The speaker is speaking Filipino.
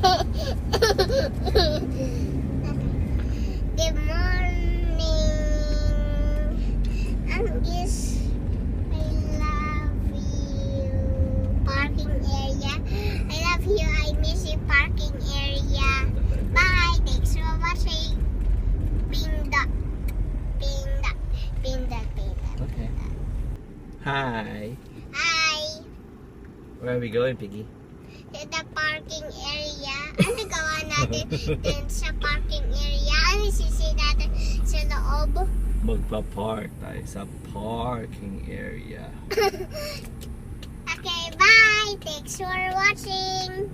Good morning. Angus, I love you. Parking area. I love you. I miss you. Parking area. Bye. Thanks for watching. Pindot. Pindot. Pindot. Pindot. Okay. Hi. Hi. Where are we going, Piggy? To the parking area. Ano gawa natin dun sa parking area? Ano sisi natin sa loob? Magpa-park tayo sa parking area. Okay, bye! Thanks for watching!